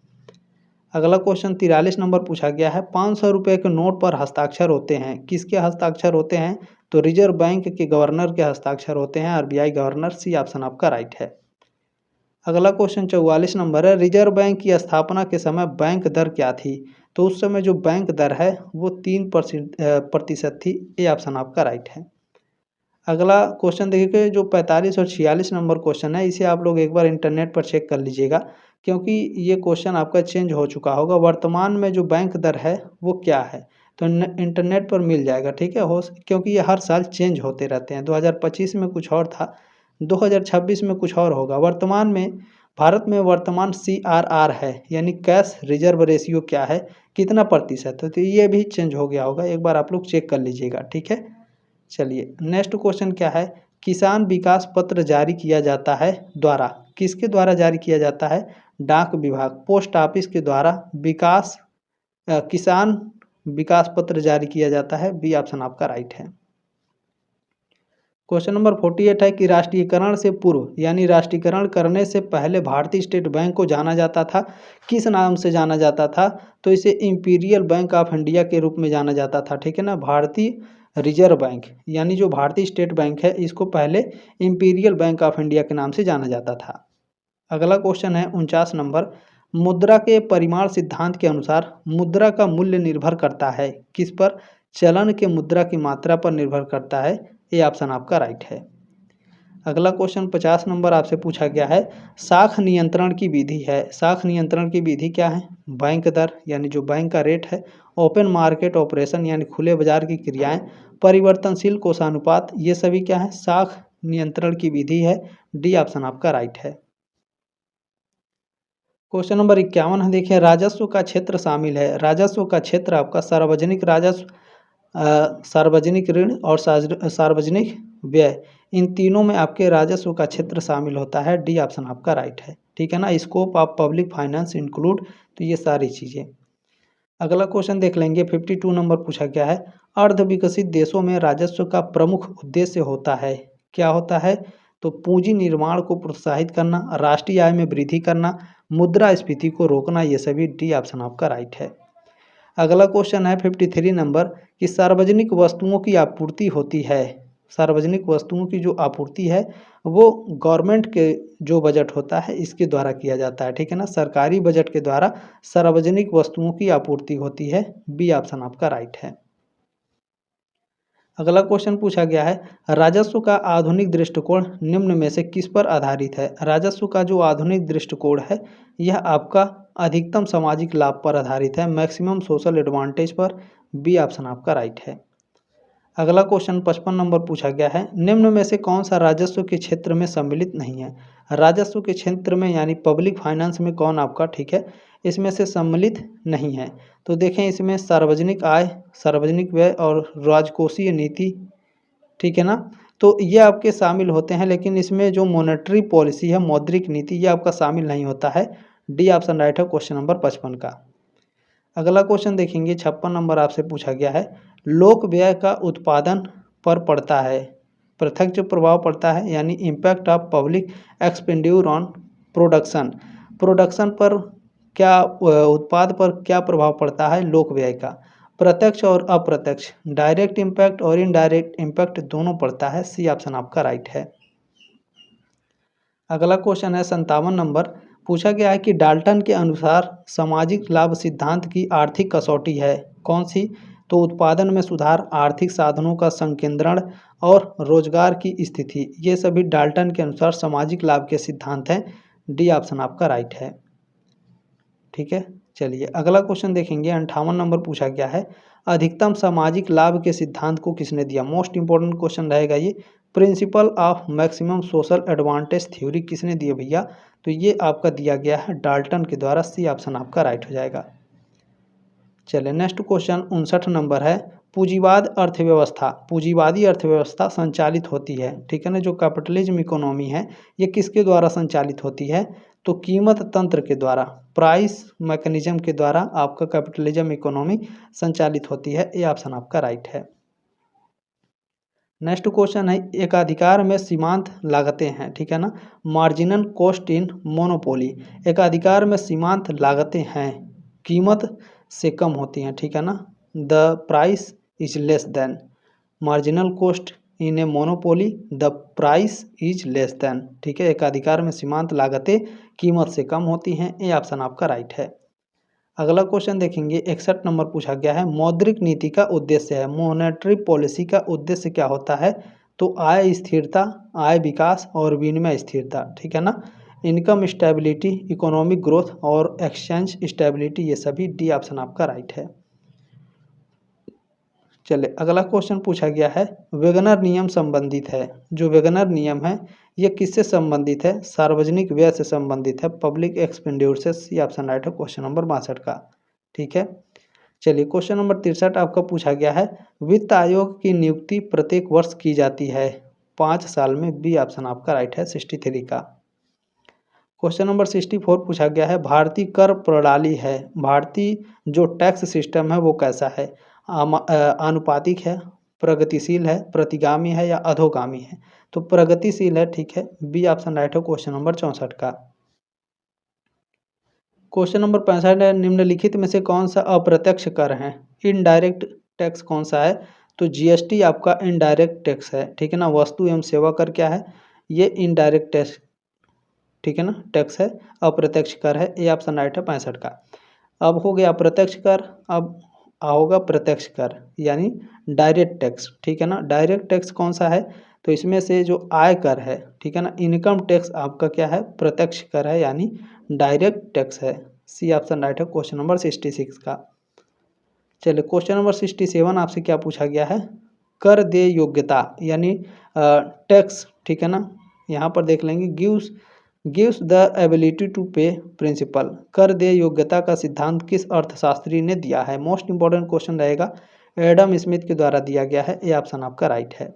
अगला क्वेश्चन 43 नंबर पूछा गया है, 500 रुपये के नोट पर हस्ताक्षर होते हैं, किसके हस्ताक्षर होते हैं? तो रिजर्व बैंक के गवर्नर के हस्ताक्षर होते हैं, आरबीआई गवर्नर। सी ऑप्शन आपका राइट है। अगला क्वेश्चन 44 नंबर है, रिजर्व बैंक की स्थापना के समय बैंक दर क्या थी? तो उस समय जो बैंक दर है वो 3% थी। ए ऑप्शन आपका राइट है। अगला क्वेश्चन देखिए, जो 45 और 46 नंबर क्वेश्चन है इसे आप लोग एक बार इंटरनेट पर चेक कर लीजिएगा, क्योंकि ये क्वेश्चन आपका चेंज हो चुका होगा। वर्तमान में जो बैंक दर है वो क्या है? तो इंटरनेट पर मिल जाएगा, ठीक है, क्योंकि ये हर साल चेंज होते रहते हैं। 2025 में कुछ और था, 2026 में कुछ और होगा। वर्तमान में भारत में वर्तमान CRR है, यानी कैश रिजर्व रेशियो क्या है, कितना प्रतिशत है, तो ये भी चेंज हो गया होगा, एक बार आप लोग चेक कर लीजिएगा, ठीक है। चलिए नेक्स्ट क्वेश्चन क्या है, किसान विकास पत्र जारी किया जाता है द्वारा, किसके द्वारा जारी किया जाता है? डाक विभाग, पोस्ट ऑफिस के द्वारा किसान विकास पत्र जारी किया जाता है। बी ऑप्शन आपका राइट है। क्वेश्चन नंबर 48 है कि राष्ट्रीयकरण से पूर्व, यानी राष्ट्रीयकरण करने से पहले भारतीय स्टेट बैंक को जाना जाता था, किस नाम से जाना जाता था? तो इसे इंपीरियल बैंक ऑफ इंडिया के रूप में जाना जाता था, ठीक है ना, भारतीय रिजर्व बैंक, यानी जो भारतीय स्टेट बैंक है इसको पहले इंपीरियल बैंक ऑफ इंडिया के नाम से जाना जाता था। अगला क्वेश्चन है 49 नंबर, मुद्रा के परिमाण सिद्धांत के अनुसार मुद्रा का मूल्य निर्भर करता है किस पर? चलन के मुद्रा की मात्रा पर निर्भर करता है। ये ऑप्शन आपका राइट है। अगला क्वेश्चन 50 नंबर आपसे पूछा गया है, साख नियंत्रण की विधि है, साख नियंत्रण की विधि क्या है? बैंक दर, यानी जो बैंक का रेट है, ओपन मार्केट ऑपरेशन, यानी खुले बाजार की क्रियाएं, परिवर्तनशील कोषानुपात, ये सभी क्या है? साख नियंत्रण की विधि है। डी ऑप्शन आपका राइट है। क्वेश्चन नंबर 51 है, देखिए, राजस्व का क्षेत्र शामिल है, राजस्व का क्षेत्र आपका सार्वजनिक राजस्व, सार्वजनिक ऋण और सार्वजनिक व्यय, इन तीनों में आपके राजस्व का क्षेत्र शामिल होता है। डी ऑप्शन आपका राइट है, ठीक है ना। Scope of public finance include, तो ये सारी चीज़ें। अगला क्वेश्चन देख लेंगे, 52 नंबर पूछा गया है, अर्ध विकसित देशों में राजस्व का प्रमुख उद्देश्य होता है, क्या होता है? तो पूंजी निर्माण को प्रोत्साहित करना, राष्ट्रीय आय में वृद्धि करना, मुद्रास्फीति को रोकना, ये सभी डी ऑप्शन आपका राइट है। अगला क्वेश्चन है 53 नंबर कि सार्वजनिक वस्तुओं की आपूर्ति होती है, सार्वजनिक वस्तुओं की जो आपूर्ति है वो गवर्नमेंट के जो बजट होता है इसके द्वारा किया जाता है, ठीक है ना, सरकारी बजट के द्वारा सार्वजनिक वस्तुओं की आपूर्ति होती है, बी ऑप्शन आपका राइट है। अगला क्वेश्चन पूछा गया है, राजस्व का आधुनिक दृष्टिकोण निम्न में से किस पर आधारित है? राजस्व का जो आधुनिक दृष्टिकोण है यह आपका अधिकतम सामाजिक लाभ पर आधारित है, मैक्सिमम सोशल एडवांटेज पर, बी ऑप्शन आपका राइट है। अगला क्वेश्चन 55 नंबर पूछा गया है, निम्न में से कौन सा राजस्व के क्षेत्र में सम्मिलित नहीं है? राजस्व के क्षेत्र में यानी पब्लिक फाइनेंस में कौन आपका, ठीक है, इसमें से सम्मिलित नहीं है? तो देखें इसमें सार्वजनिक आय, सार्वजनिक व्यय और राजकोषीय नीति, ठीक है ना, तो ये आपके शामिल होते हैं, लेकिन इसमें जो मॉनेटरी पॉलिसी है, मौद्रिक नीति, ये आपका शामिल नहीं होता है, डी ऑप्शन राइट है क्वेश्चन नंबर 55 का। अगला क्वेश्चन देखेंगे 56 नंबर आपसे पूछा गया है, लोक व्यय का उत्पादन पर पड़ता है, प्रत्यक्ष प्रभाव पड़ता है यानी impact of public expenditure on production, production पर क्या, उत्पाद पर क्या प्रभाव पड़ता है लोक व्यय का? प्रत्यक्ष और अप्रत्यक्ष, डायरेक्ट इम्पैक्ट और इनडायरेक्ट इम्पैक्ट दोनों पड़ता है, सी ऑप्शन आपका राइट है। अगला क्वेश्चन है 57 नंबर पूछा गया है कि डाल्टन के अनुसार सामाजिक लाभ सिद्धांत की आर्थिक कसौटी है कौन सी? तो उत्पादन में सुधार, आर्थिक साधनों का संकेंद्रण और रोजगार की स्थिति, ये सभी डाल्टन के अनुसार सामाजिक लाभ के सिद्धांत हैं, डी ऑप्शन आपका राइट है, ठीक है। चलिए अगला क्वेश्चन देखेंगे, 58 नंबर पूछा गया है, अधिकतम सामाजिक लाभ के सिद्धांत को किसने दिया? मोस्ट इंपॉर्टेंट क्वेश्चन रहेगा ये, principle of maximum social advantage theory किसने दिया भैया? तो ये आपका दिया गया है डाल्टन के द्वारा, सी ऑप्शन आपका राइट हो जाएगा। चलिए नेक्स्ट क्वेश्चन 59 नंबर है, पूंजीवाद अर्थव्यवस्था, पूंजीवादी अर्थव्यवस्था संचालित होती है, ठीक है ना, जो कैपिटलिज्म इकोनॉमी है ये किसके द्वारा संचालित होती है? तो कीमत तंत्र के द्वारा, प्राइस मैकेनिज्म के द्वारा आपका कैपिटलिज्म इकोनॉमी संचालित होती है, ये ऑप्शन आपका राइट है। नेक्स्ट क्वेश्चन है, एकाधिकार में सीमांत लागतें हैं, ठीक है ना, मार्जिनल कॉस्ट इन मोनोपोली, एकाधिकार में सीमांत लागतें हैं, कीमत से कम होती हैं, ठीक है ना, the price is less than, marginal cost in a monopoly, the price is less than, ठीक है, एकाधिकार में सीमांत लागतें कीमत से कम होती हैं, ये ऑप्शन आपका राइट है। अगला क्वेश्चन देखेंगे, 61 नंबर पूछा गया है, मौद्रिक नीति का उद्देश्य है, मॉनेटरी पॉलिसी का उद्देश्य क्या होता है? तो आय स्थिरता, आय विकास और विनिमय स्थिरता, ठीक है ना, इनकम स्टेबिलिटी, इकोनॉमिक ग्रोथ और एक्सचेंज स्टेबिलिटी, ये सभी डी ऑप्शन आपका राइट है। चलिए अगला क्वेश्चन पूछा गया है, वेगनर नियम संबंधित है, जो वेगनर नियम है ये किससे संबंधित है? सार्वजनिक व्यय से संबंधित है, पब्लिक एक्सपेंडिचर से, सी ऑप्शन राइट है क्वेश्चन नंबर 62 का, ठीक है। चलिए क्वेश्चन नंबर 63 आपका पूछा गया है, वित्त आयोग की नियुक्ति प्रत्येक वर्ष की जाती है 5 साल में, बी ऑप्शन आपका राइट है 63 का। क्वेश्चन नंबर 64 पूछा गया है, भारतीय कर प्रणाली है, भारतीय जो टैक्स सिस्टम है वो कैसा है? आनुपातिक है, प्रगतिशील है, प्रतिगामी है या अधोगामी है? तो प्रगतिशील है, ठीक है, बी ऑप्शन राइट है क्वेश्चन नंबर 64 का। क्वेश्चन नंबर 65 है, निम्नलिखित में से कौन सा अप्रत्यक्ष कर है? इनडायरेक्ट टैक्स कौन सा है? तो जीएसटी आपका इनडायरेक्ट टैक्स है, ठीक है ना, वस्तु एवं सेवा कर क्या है? ये इनडायरेक्ट टैक्स, ठीक है ना, टैक्स है, अप्रत्यक्ष कर है, ये ऑप्शन राइट है 65 का। अब हो गया अप्रत्यक्ष कर, अब होगा प्रत्यक्ष कर यानी डायरेक्ट टैक्स, ठीक है ना, डायरेक्ट टैक्स कौन सा है? तो इसमें से जो आय कर है, ठीक है ना, इनकम टैक्स आपका क्या है? प्रत्यक्ष कर है यानी डायरेक्ट टैक्स है, सी ऑप्शन राइट है क्वेश्चन नंबर 66 का। चलिए क्वेश्चन नंबर 67 आपसे क्या पूछा गया है? कर दे योग्यता यानी टैक्स, ठीक है ना, यहाँ पर देख लेंगे, गिव्स द एबिलिटी टू पे प्रिंसिपल, कर दे योग्यता का सिद्धांत किस अर्थशास्त्री ने दिया है? मोस्ट इंपॉर्टेंट क्वेश्चन रहेगा, एडम स्मिथ के द्वारा दिया गया है, ये ऑप्शन आपका राइट है।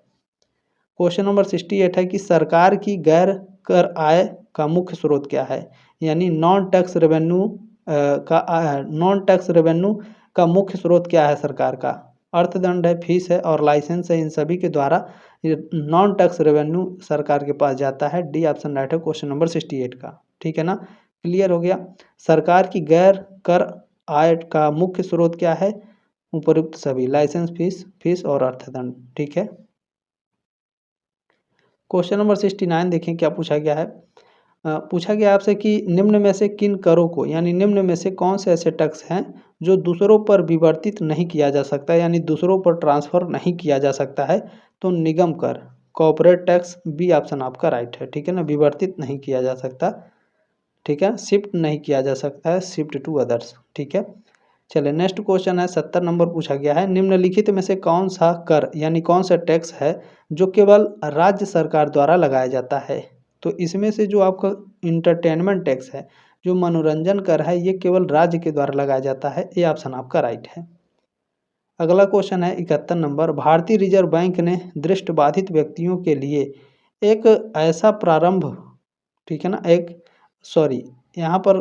क्वेश्चन नंबर 68 है कि सरकार की गैर कर आय का मुख्य स्रोत क्या है? यानी नॉन टैक्स रेवेन्यू का नॉन टैक्स रेवेन्यू का मुख्य स्रोत क्या है सरकार का? अर्थदंड है, फीस है और लाइसेंस है। इन सभी के द्वारा नॉन टैक्स रेवेन्यू सरकार के पास जाता है। डी ऑप्शन राइट है क्वेश्चन नंबर 68 का। ठीक है ना, क्लियर हो गया। सरकार की गैर कर आय का मुख्य स्रोत क्या है? उपरोक्त सभी, लाइसेंस, फीस और अर्थदंड। ठीक है। क्वेश्चन नंबर 69 देखें क्या पूछा गया है। पूछा गया आपसे कि निम्न में से किन करों को, यानी निम्न में से कौन से ऐसे टैक्स हैं जो दूसरों पर विवर्तित नहीं किया जा सकता, यानी दूसरों पर ट्रांसफर नहीं किया जा सकता है? तो निगम कर, कॉर्पोरेट टैक्स, बी ऑप्शन आपका राइट है। ठीक है ना, विवर्तित नहीं किया जा सकता। ठीक है, शिफ्ट नहीं किया जा सकता है, शिफ्ट टू अदर्स। ठीक है, चलिए नेक्स्ट क्वेश्चन है 70 नंबर पूछा गया है। निम्नलिखित में से कौन सा कर यानी कौन सा टैक्स है जो केवल राज्य सरकार द्वारा लगाया जाता है? तो इसमें से जो आपका इंटरटेनमेंट टैक्स है, जो मनोरंजन कर है, ये केवल राज्य के द्वारा लगाया जाता है। ये ऑप्शन आपका राइट है। अगला क्वेश्चन है 71 नंबर। भारतीय रिजर्व बैंक ने दृष्टिबाधित व्यक्तियों के लिए एक ऐसा प्रारंभ, ठीक है ना, एक सॉरी यहाँ पर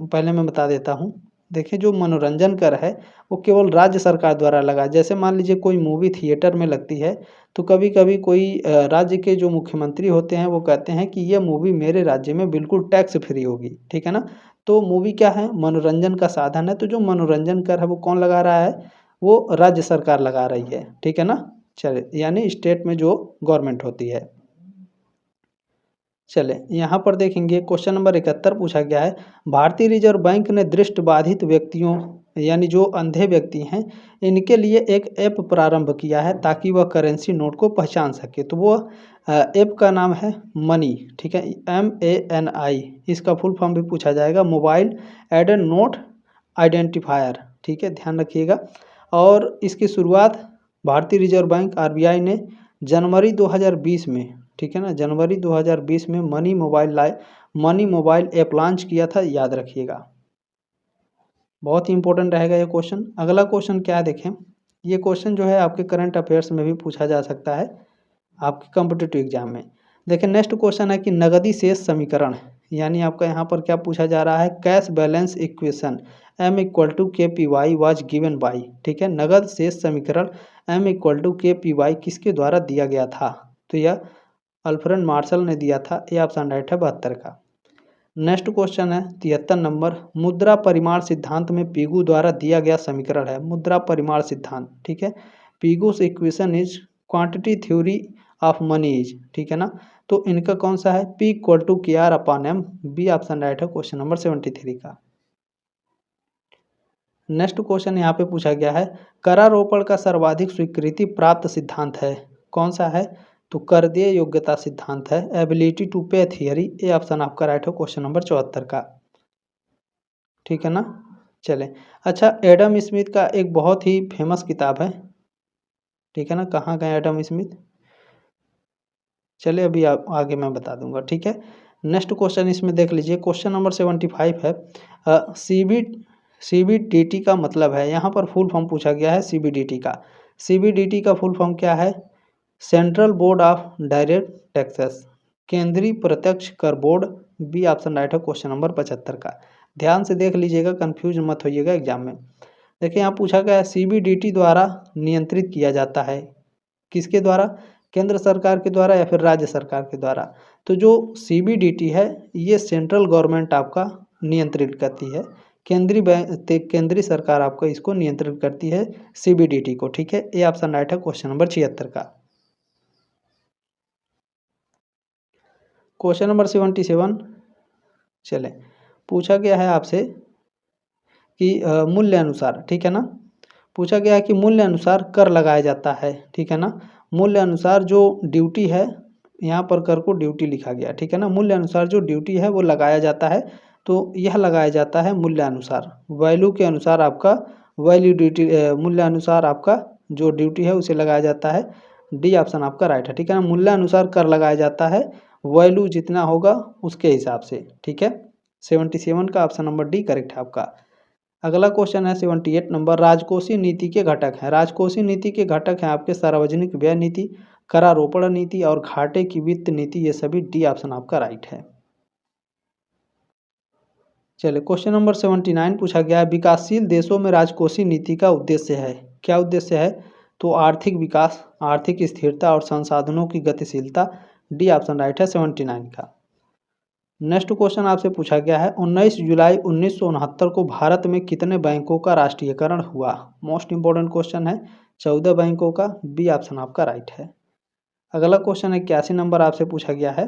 पहले मैं बता देता हूँ। देखिए, जो मनोरंजन कर है वो केवल राज्य सरकार द्वारा लगा। जैसे मान लीजिए कोई मूवी थिएटर में लगती है, तो कभी कभी कोई राज्य के जो मुख्यमंत्री होते हैं वो कहते हैं कि ये मूवी मेरे राज्य में बिल्कुल टैक्स फ्री होगी। ठीक है ना, तो मूवी क्या है, मनोरंजन का साधन है। तो जो मनोरंजन कर है वो कौन लगा रहा है? वो राज्य सरकार लगा रही है। ठीक है ना, चले, यानी स्टेट में जो गवर्नमेंट होती है। चले यहाँ पर देखेंगे क्वेश्चन नंबर 71 पूछा गया है। भारतीय रिजर्व बैंक ने दृष्टिबाधित व्यक्तियों यानी जो अंधे व्यक्ति हैं, इनके लिए एक ऐप प्रारंभ किया है ताकि वह करेंसी नोट को पहचान सके। तो वो ऐप का नाम है मनी। ठीक है, MANI। इसका फुल फॉर्म भी पूछा जाएगा, मोबाइल एडेड नोट आइडेंटिफायर। ठीक है, ध्यान रखिएगा। और इसकी शुरुआत भारतीय रिजर्व बैंक RBI ने जनवरी 2020 में, ठीक है ना, जनवरी 2020 में मनी मोबाइल ऐप लॉन्च किया था, याद रखिएगा। बहुत ही इंपॉर्टेंट रहेगा ये क्वेश्चन। अगला क्वेश्चन क्या है देखें। ये क्वेश्चन जो है आपके करंट अफेयर्स में भी पूछा जा सकता है आपके कॉम्पिटिटिव एग्जाम में। देखिए नेक्स्ट क्वेश्चन है कि नगदी शेष समीकरण, यानी आपका यहाँ पर क्या पूछा जा रहा है? Cash balance equation M=KPY was given by. ठीक है, नगद शेष समीकरण M=KPY किसके द्वारा दिया गया था? तो यह अल्फ्रेड मार्शल ने दिया था। ये ऑप्शन राइट है 72 का। नेक्स्ट क्वेश्चन है 73 नंबर। मुद्रा परिमाण सिद्धांत में पीगू द्वारा दिया गया समीकरण है मुद्रा परिमाण सिद्धांत। ठीक है, Pigou's equation is quantity theory of money is. ठीक है ना, तो इनका कौन सा है? P=KR/M। बी ऑप्शन राइट है क्वेश्चन नंबर 73 का। नेक्स्ट क्वेश्चन यहाँ पे पूछा गया है, करारोपण का सर्वाधिक स्वीकृति प्राप्त सिद्धांत है, कौन सा है? तो कर देय योग्यता सिद्धांत है, एबिलिटी टू पे थियरी। ए ऑप्शन आपका राइट है क्वेश्चन नंबर 74 का। ठीक है ना, चले। अच्छा, एडम स्मिथ का एक बहुत ही फेमस किताब है, ठीक है ना, कहाँ गए एडम स्मिथ? चले अभी आगे मैं बता दूंगा। ठीक है, नेक्स्ट क्वेश्चन इसमें देख लीजिए, क्वेश्चन नंबर 75 है। CBDT का मतलब है, यहाँ पर फुल फॉर्म पूछा गया है CBDT का। CBDT का फुल फॉर्म क्या है? Central board of direct taxes, केंद्रीय प्रत्यक्ष कर बोर्ड। बी ऑप्शन राइट है क्वेश्चन नंबर 75 का। ध्यान से देख लीजिएगा, कंफ्यूज मत होइएगा एग्जाम में। देखिए यहाँ पूछा गया है CBDT द्वारा नियंत्रित किया जाता है, किसके द्वारा? केंद्र सरकार के द्वारा या फिर राज्य सरकार के द्वारा? तो जो CBDT है ये सेंट्रल गवर्नमेंट आपका नियंत्रित करती है, केंद्रीय सरकार आपको इसको नियंत्रित करती है CBDT को। ठीक है, ये ऑप्शन राइट है क्वेश्चन नंबर 76 का। क्वेश्चन नंबर 77 चले, पूछा गया है आपसे कि मूल्य अनुसार, ठीक है ना, पूछा गया है कि मूल्य अनुसार कर लगाया जाता है। ठीक है ना, मूल्य अनुसार जो ड्यूटी है, यहाँ पर कर को ड्यूटी लिखा गया। ठीक है ना, मूल्य अनुसार जो ड्यूटी है वो लगाया जाता है। तो यह लगाया जाता है मूल्य अनुसार, वैल्यू के अनुसार आपका वैल्यू ड्यूटी, मूल्य अनुसार आपका जो ड्यूटी है उसे लगाया जाता है। डी ऑप्शन आपका राइट है। ठीक है ना, मूल्य अनुसार कर लगाया जाता है, वैल्यू जितना होगा उसके हिसाब से। ठीक है, 77 का ऑप्शन नंबर डी करेक्ट है आपका। अगला क्वेश्चन है 78 नंबर। राजकोषीय नीति के घटक हैं, राजकोषीय नीति के घटक हैं आपके सार्वजनिक व्यय नीति, करारोपण नीति और घाटे की वित्त नीति। ये सभी डी ऑप्शन आपका राइट है। चलिए क्वेश्चन नंबर 79 पूछा गया है, विकासशील देशों में राजकोषीय नीति का उद्देश्य है। क्या उद्देश्य है? तो आर्थिक विकास, आर्थिक स्थिरता और संसाधनों की गतिशीलता। डी ऑप्शन राइट है 79 का। नेक्स्ट क्वेश्चन आपसे पूछा गया है, 19 जुलाई 1969 को भारत में कितने बैंकों का राष्ट्रीयकरण हुआ? मोस्ट इंपॉर्टेंट क्वेश्चन है। 14 बैंकों का। बी ऑप्शन आपका राइट है। अगला क्वेश्चन 81 नंबर आपसे पूछा गया है।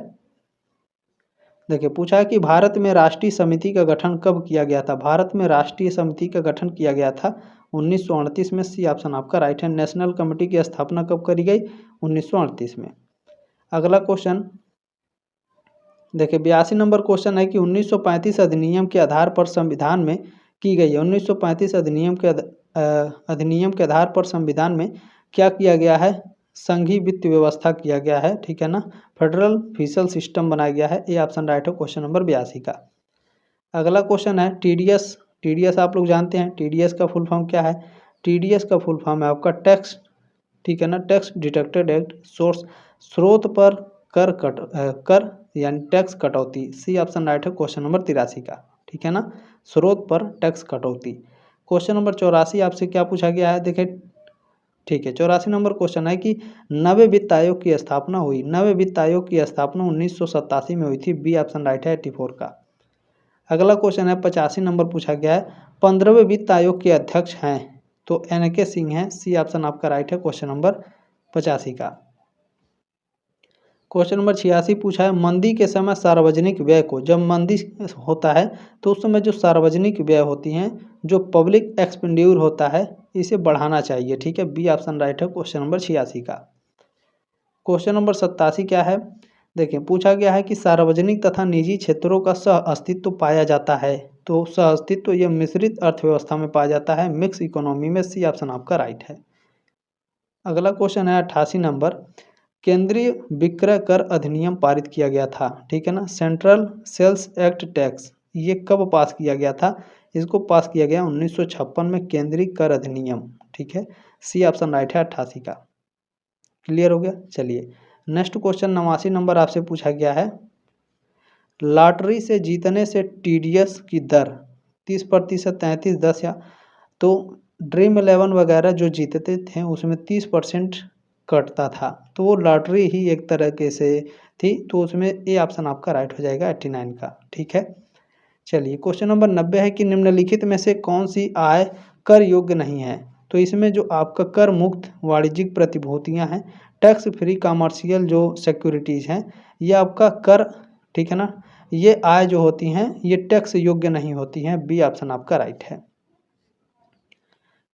देखिए पूछा है कि भारत में राष्ट्रीय समिति का गठन कब किया गया था? भारत में राष्ट्रीय समिति का गठन किया गया था 1938 में। सी ऑप्शन आपका राइट है। नेशनल कमेटी की स्थापना कब करी गई? 1938 में। अगला क्वेश्चन देखिए 82 नंबर क्वेश्चन है कि 1935 अधिनियम के आधार पर संविधान में की गई है। 1935 अधिनियम के आधार पर संविधान में क्या किया गया है? संघीय वित्त व्यवस्था किया गया है, ठीक है ना। फेडरल फिशल सिस्टम बनाया गया है। ए ऑप्शन राइट है क्वेश्चन नंबर 82 का। अगला क्वेश्चन है टीडीएस। टीडीएस आप लोग जानते हैं, टीडीएस का फुल फॉर्म क्या है? टीडीएस का फुल फॉर्म है आपका टैक्स, ठीक है ना, टैक्स डिडक्टेड एक्ट। सोर्स, स्रोत पर कर यानी टैक्स कटौती। सी ऑप्शन राइट है क्वेश्चन नंबर 83 का, ठीक है ना, स्रोत पर टैक्स कटौती। क्वेश्चन नंबर 84 आपसे क्या पूछा गया है? देखिए ठीक है, 84 नंबर क्वेश्चन है कि नवे वित्त आयोग की स्थापना हुई। नवे वित्त आयोग की स्थापना 1987 में हुई थी। बी ऑप्शन राइट है 84 का। अगला क्वेश्चन है 85 नंबर पूछा गया है, 15वें वित्त आयोग के अध्यक्ष हैं? तो एन.के. सिंह हैं। सी ऑप्शन आपका राइट है क्वेश्चन नंबर 85 का। क्वेश्चन नंबर 86 पूछा है, मंदी के समय सार्वजनिक व्यय को, जब मंदी होता है तो उस समय जो सार्वजनिक व्यय होती हैं, जो पब्लिक एक्सपेंडिचर होता है, इसे बढ़ाना चाहिए, ठीक है। बी ऑप्शन राइट है क्वेश्चन नंबर 86 का। क्वेश्चन नंबर 87 क्या है? देखिए पूछा गया है कि सार्वजनिक तथा निजी क्षेत्रों का सह अस्तित्व पाया जाता है। तो सह अस्तित्व यह मिश्रित अर्थव्यवस्था में पाया जाता है, मिक्स इकोनॉमी में। सी ऑप्शन आपका राइट है। अगला क्वेश्चन है 88 नंबर, केंद्रीय विक्रय कर अधिनियम पारित किया गया था, ठीक है ना, सेंट्रल सेल्स एक्ट टैक्स, ये कब पास किया गया था? इसको पास किया गया 1956 में, केंद्रीय कर अधिनियम, ठीक है। सी ऑप्शन राइट है 88 का। क्लियर हो गया। चलिए नेक्स्ट क्वेश्चन 89 नंबर आपसे पूछा गया है, लॉटरी से जीतने से टीडीएस की दर 30%, 33, 10 या तो ड्रीम 11 वगैरह जो जीतते थे उसमें 30% कटता था, तो वो लॉटरी ही एक तरीके से थी, तो उसमें ए ऑप्शन आपका राइट हो जाएगा 89 का, ठीक है। चलिए क्वेश्चन नंबर 90 है कि निम्नलिखित में से कौन सी आय कर योग्य नहीं है? तो इसमें जो आपका कर मुक्त वाणिज्यिक प्रतिभूतियां हैं, टैक्स फ्री कमर्शियल जो सिक्योरिटीज़ हैं, ये आपका कर, ठीक है ना, ये आय जो होती हैं ये टैक्स योग्य नहीं होती हैं। बी ऑप्शन आपका राइट है।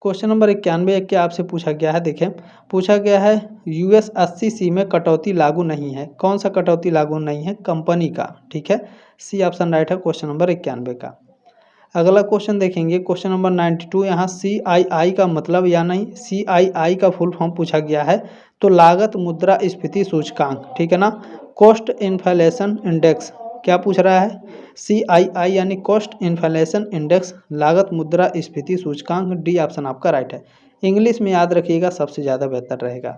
क्वेश्चन नंबर 91 क्या आपसे पूछा गया है? देखें पूछा गया है US 80C में कटौती लागू नहीं है। कौन सा कटौती लागू नहीं है? कंपनी का, ठीक है। सी ऑप्शन राइट है क्वेश्चन नंबर 91 का। अगला क्वेश्चन देखेंगे क्वेश्चन नंबर 92, यहाँ CII का मतलब या नहीं, CII का फुल फॉर्म पूछा गया है। तो लागत मुद्रा स्फीति सूचकांक, ठीक है ना, कॉस्ट इन्फ्लेशन इंडेक्स। क्या पूछ रहा है? CII यानी कॉस्ट इन्फ्लेशन इंडेक्स, लागत मुद्रा स्फीति सूचकांक। डी ऑप्शन आपका राइट है। इंग्लिश में याद रखिएगा, सबसे ज़्यादा बेहतर रहेगा।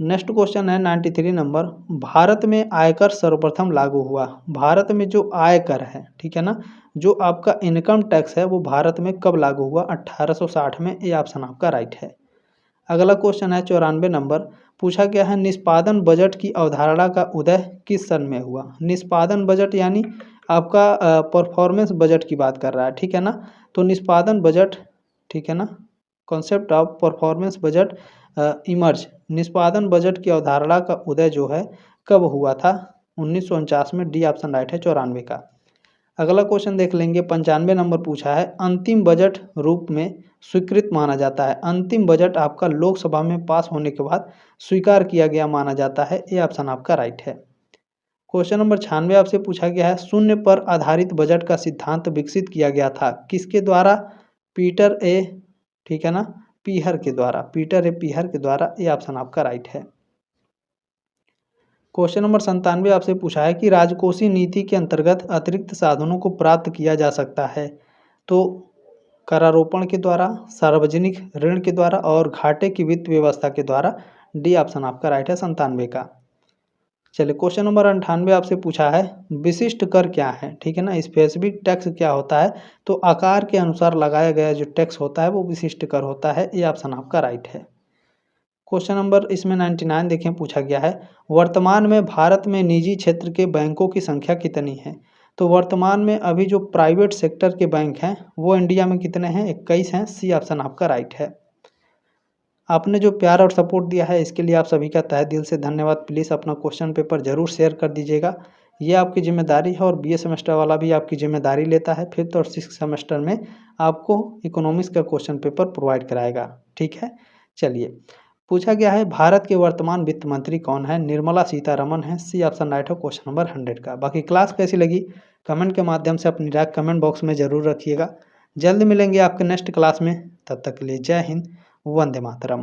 नेक्स्ट क्वेश्चन है 93 नंबर, भारत में आयकर सर्वप्रथम लागू हुआ। भारत में जो आयकर है, ठीक है ना, जो आपका इनकम टैक्स है, वो भारत में कब लागू हुआ? 1860 में। ये ऑप्शन आपका राइट है। अगला क्वेश्चन है 94 नंबर, पूछा गया है निष्पादन बजट की अवधारणा का उदय किस सन में हुआ? निष्पादन बजट यानी आपका परफॉर्मेंस बजट की बात कर रहा है, ठीक है ना। तो निष्पादन बजट, ठीक है ना, concept of performance budget emerge, निष्पादन बजट की अवधारणा का उदय जो है कब हुआ था? 1949 में। डी ऑप्शन राइट है 94 का। अगला क्वेश्चन देख लेंगे 95 नंबर पूछा है, अंतिम बजट रूप में स्वीकृत माना जाता है। अंतिम बजट आपका लोकसभा में पास होने के बाद स्वीकार किया गया माना जाता है। ये ऑप्शन आपका राइट है। क्वेश्चन नंबर 96 आपसे पूछा गया है, शून्य पर आधारित बजट का सिद्धांत विकसित किया गया था किसके द्वारा? पीटर ए, ठीक है ना, पीहर के द्वारा, पीटर ए पीहर के द्वारा। ये ऑप्शन आपका राइट है। क्वेश्चन नंबर 97 आपसे पूछा है कि राजकोषीय नीति के अंतर्गत अतिरिक्त साधनों को प्राप्त किया जा सकता है। तो करारोपण के द्वारा, सार्वजनिक ऋण के द्वारा और घाटे की वित्त व्यवस्था के द्वारा। डी ऑप्शन आपका राइट है 97 का। चलिए क्वेश्चन नंबर 98 आपसे पूछा है विशिष्ट कर क्या है, ठीक है ना। स्पेसिफिक टैक्स क्या होता है, तो आकार के अनुसार लगाया गया जो टैक्स होता है वो विशिष्ट कर होता है। ये ऑप्शन आपका राइट है। क्वेश्चन नंबर इसमें 99 देखें पूछा गया है वर्तमान में भारत में निजी क्षेत्र के बैंकों की संख्या कितनी है। तो वर्तमान में अभी जो प्राइवेट सेक्टर के बैंक हैं वो इंडिया में कितने हैं, 21 हैं। सी ऑप्शन आपका राइट है। आपने जो प्यार और सपोर्ट दिया है इसके लिए आप सभी का तहे दिल से धन्यवाद। प्लीज़ अपना क्वेश्चन पेपर ज़रूर शेयर कर दीजिएगा, ये आपकी जिम्मेदारी है। और बीए सेमेस्टर वाला भी आपकी जिम्मेदारी लेता है, 5th और 6th सेमेस्टर में आपको इकोनॉमिक्स का क्वेश्चन पेपर प्रोवाइड कराएगा, ठीक है। चलिए पूछा गया है भारत के वर्तमान वित्त मंत्री कौन है, निर्मला सीतारमन है। सी ऑप्शन राइट है क्वेश्चन नंबर 100 का। बाकी क्लास कैसी लगी कमेंट के माध्यम से अपनी राय कमेंट बॉक्स में ज़रूर रखिएगा। जल्द मिलेंगे आपके नेक्स्ट क्लास में, तब तक के लिए जय हिंद, वंदे मातरम।